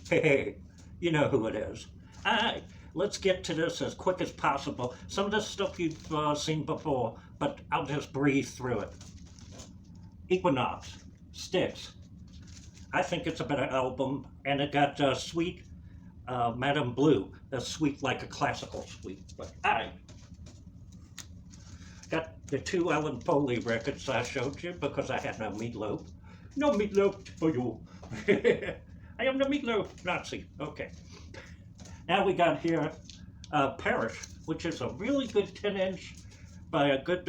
Hey, you know who it is. Alright, let's get to this as quick as possible. Some of this stuff you've seen before, but I'll just breeze through it. Equinox, Styx. I think it's a better album, and it got Sweet Madame Blue. That's sweet like a classical sweet. But alright. Got the two Ellen Foley records I showed you because I had no meatloaf. No meatloaf for you. I am the meatloaf Nazi. Okay. Now we got here Parish, which is a really good 10-inch by a good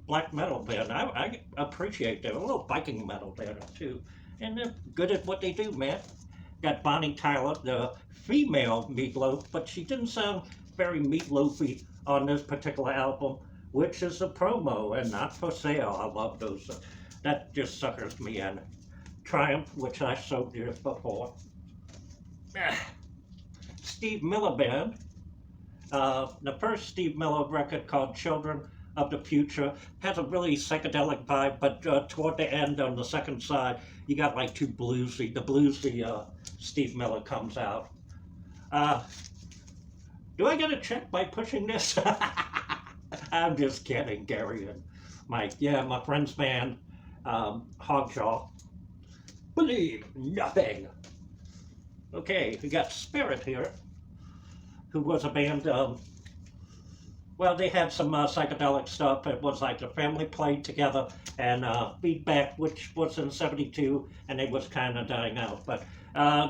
black metal band. I appreciate them. A little Viking metal band too. And they're good at what they do, man. Got Bonnie Tyler, the female Meatloaf, but she didn't sound very meatloafy on this particular album, which is a promo and not for sale. I love those. That just suckers me in. Triumph, which I showed you before. Steve Miller Band. The first Steve Miller record called Children of the Future has a really psychedelic vibe, but toward the end on the second side, you got like the bluesy Steve Miller comes out. Do I get a check by pushing this? I'm just kidding, Gary and Mike. Yeah, my friend's band, Hogjaw. Believe nothing. Okay, we got Spirit here, who was a band, well, they had some psychedelic stuff. It was like the family played together, and Feedback, which was in '72, and it was kind of dying out. But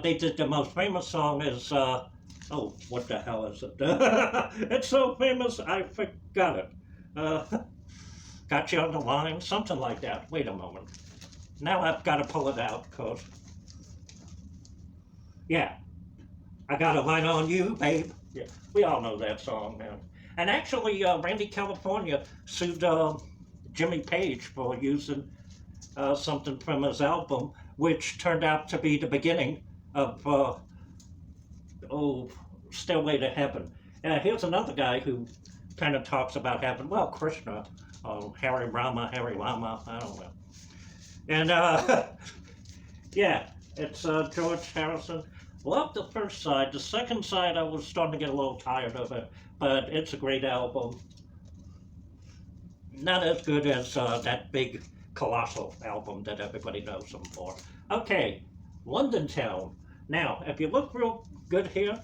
they did the most famous song is, oh, what the hell is it? It's so famous, I forgot it. Got You on the Line, something like that. Wait a moment. Now I've got to pull it out, because, yeah, I got a line on you, babe. Yeah, we all know that song, man. And actually, Randy California sued Jimmy Page for using something from his album, which turned out to be the beginning of, Stairway to Heaven. Here's another guy who kind of talks about heaven. Well, Krishna, Hari Rama, I don't know. And, yeah, it's George Harrison. Loved the first side. The second side, I was starting to get a little tired of it, but it's a great album. Not as good as that big, colossal album that everybody knows them for. Okay, London Town. Now, if you look real good here,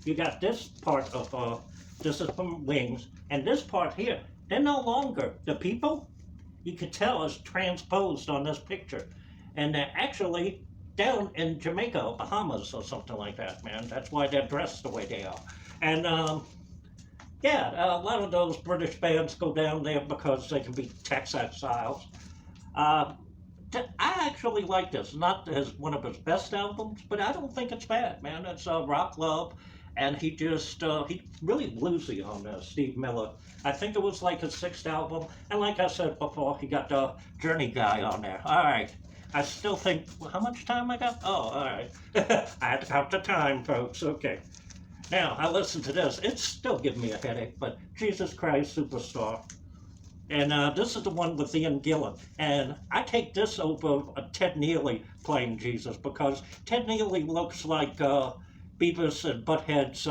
you got this part of, this is from Wings, and this part here, they're no longer the people. You could tell is transposed on this picture. And they're actually down in Jamaica or Bahamas or something like that, man. That's why they're dressed the way they are. And yeah, a lot of those British bands go down there because they can be tax exiles. I actually like this, not as one of his best albums, but I don't think it's bad, man. It's rock love, and he just, he really bluesy on Steve Miller. I think it was like his 6th album, and like I said before, he got the Journey guy on there. All right. I still think, well, how much time I got? Oh, all right. I had to count the time, folks. Okay. Now, I listened to this. It's still giving me a headache, but Jesus Christ Superstar. And this is the one with Ian Gillan. And I take this over Ted Neely playing Jesus, because Ted Neely looks like Beavis and Butthead's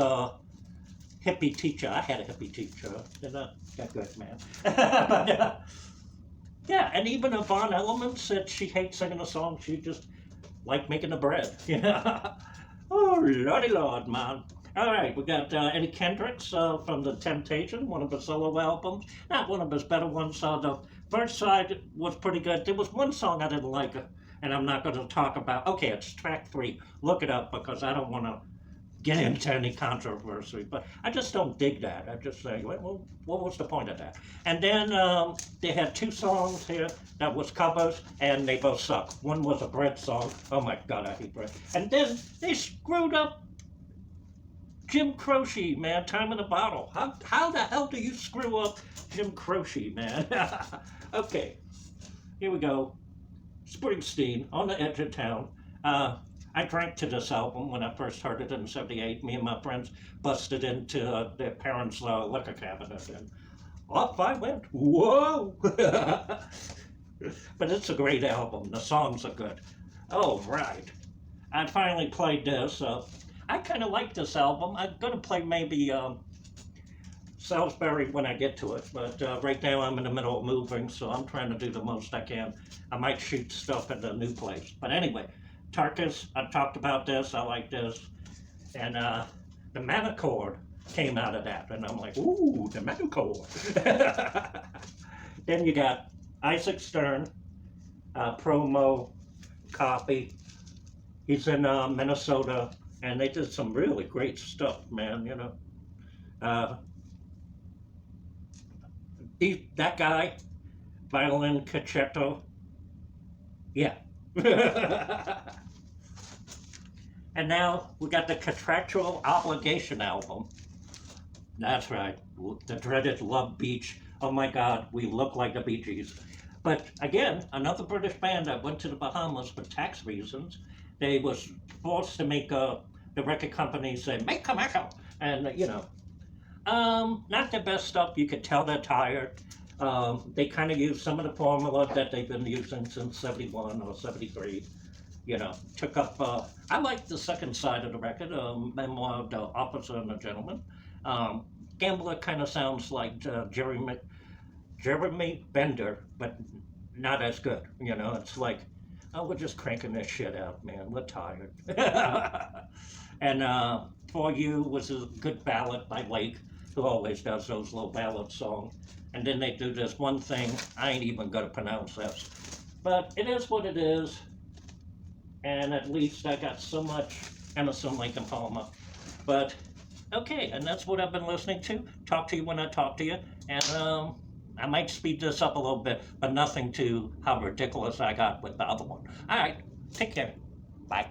hippie teacher. I had a hippie teacher. They're not that good, man. But, yeah, and even Yvonne Elliman said she hates singing a song. She just liked making the bread. Yeah. Oh, lordy lord, man. All right, we got Eddie Kendricks from The Temptation, one of his solo albums. Not one of his better ones. The first side was pretty good. There was one song I didn't like, and I'm not going to talk about. Okay, it's track 3. Look it up, because I don't want to get into any controversy, but I just don't dig that. I just say, well, what was the point of that? And then they had 2 songs here that was covers, and they both suck. One was a bread song. Oh my God, I hate bread. And then they screwed up Jim Croce, man, Time in a Bottle. How the hell do you screw up Jim Croce, man? Okay, here we go. Springsteen, On the Edge of Town. I drank to this album when I first heard it in '78. Me and my friends busted into their parents' liquor cabinet, and off I went. Whoa! But it's a great album. The songs are good. Oh, right. I finally played this. I kind of like this album. I'm gonna play maybe Salisbury when I get to it, but right now I'm in the middle of moving, so I'm trying to do the most I can. I might shoot stuff at the new place. But anyway, Tarkus, I talked about this, I like this. And the Manichord came out of that, and I'm like, ooh, the Manichord. Then you got Isaac Stern, promo copy. He's in Minnesota, and they did some really great stuff, man, you know. That guy, Violin Concerto, yeah. And now we got the Contractual Obligation album. That's right, the dreaded Love Beach. Oh my God, we look like the Bee Gees. But again, another British band that went to the Bahamas for tax reasons. They was forced to make the record company say, make commercial, and you know. Not the best stuff. You could tell they're tired. They kind of use some of the formula that they've been using since 71 or 73. You know, took up, I like the second side of the record, Memoir of the Officer and the Gentleman. Gambler kind of sounds like Jeremy Bender, but not as good. You know, it's like, oh, we're just cranking this shit out, man. We're tired. And For You was a good ballad by Lake, who always does those little ballad songs. And then they do this one thing, I ain't even gonna pronounce this. But it is what it is. And at least I got so much Emerson, Lake and Palmer. But, okay, and that's what I've been listening to. Talk to you when I talk to you. And I might speed this up a little bit, but nothing to how ridiculous I got with the other one. All right, take care. Bye.